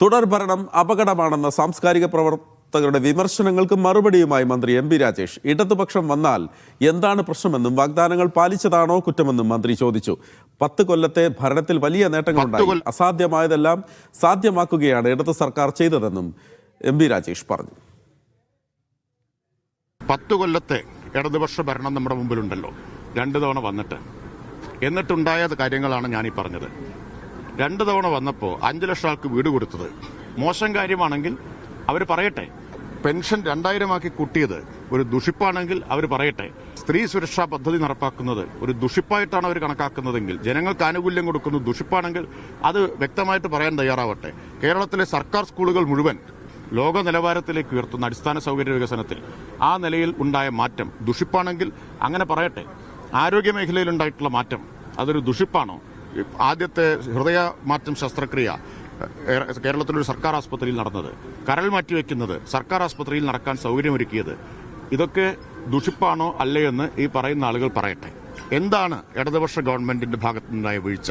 തുടർഭരണം അപകടമാണെന്ന സാംസ്കാരിക പ്രവർത്തകരുടെ വിമർശനങ്ങൾക്ക് മറുപടിയുമായി മന്ത്രി എം.പി. രാജേഷ്. ഇടതുപക്ഷം വന്നാൽ എന്താണ് പ്രശ്നമെന്നും വാഗ്ദാനങ്ങൾ പാലിച്ചതാണോ കുറ്റമെന്നും മന്ത്രി ചോദിച്ചു. 10 കൊല്ലത്തെ ഭരണത്തിൽ വലിയ നേട്ടങ്ങളുണ്ടായി. അസാധ്യമായതെല്ലാം സാധ്യമാക്കുകയാണ് ഇടത് സർക്കാർ ചെയ്തതെന്നും എം.പി. രാജേഷ് പറഞ്ഞു. 10 കൊല്ലത്തെ ഇടതുപക്ഷ ഭരണം നമ്മുടെ മുമ്പിലുണ്ടല്ലോ. 2 തവണ വന്നിട്ട് എന്നിട്ടുണ്ടായ കാര്യങ്ങളാണ് ഞാനീ പറഞ്ഞത്. 2 തവണ വന്നപ്പോൾ 5 ലക്ഷം ആൾക്ക് വീട് കൊടുത്തത് മോശം കാര്യമാണെങ്കിൽ അവർ പറയട്ടെ. പെൻഷൻ 2000 ആക്കി കൂട്ടിയത് ഒരു ദുഷിപ്പാണെങ്കിൽ അവർ പറയട്ടെ. സ്ത്രീ സുരക്ഷാ പദ്ധതി നടപ്പാക്കുന്നത് ഒരു ദുഷിപ്പായിട്ടാണ് അവർ കണക്കാക്കുന്നതെങ്കിൽ, ജനങ്ങൾക്ക് ആനുകൂല്യം കൊടുക്കുന്നത് ദുഷിപ്പാണെങ്കിൽ അത് വ്യക്തമായിട്ട് പറയാൻ തയ്യാറാവട്ടെ. കേരളത്തിലെ സർക്കാർ സ്കൂളുകൾ മുഴുവൻ ലോക നിലവാരത്തിലേക്ക് ഉയർത്തുന്ന അടിസ്ഥാന സൗകര്യ വികസനത്തിൽ ആ നിലയിൽ ഉണ്ടായ മാറ്റം ദുഷിപ്പാണെങ്കിൽ അങ്ങനെ പറയട്ടെ. ആരോഗ്യ മേഖലയിലുണ്ടായിട്ടുള്ള മാറ്റം അതൊരു ദുഷിപ്പാണോ? ആദ്യത്തെ ഹൃദയ മാറ്റം ശസ്ത്രക്രിയ കേരളത്തിലൊരു സർക്കാർ ആസ്പത്രിയിൽ നടന്നത്, കരൾ മാറ്റിവെക്കുന്നത് സർക്കാർ ആസ്പത്രിയിൽ നടക്കാൻ സൗകര്യമൊരുക്കിയത്, ഇതൊക്കെ ദുഷിപ്പാണോ അല്ലയെന്ന് ഈ പറയുന്ന ആളുകൾ പറയട്ടെ. എന്താണ് ഇടതുപക്ഷ ഗവൺമെന്റിന്റെ ഭാഗത്തുനിന്നുണ്ടായ വീഴ്ച?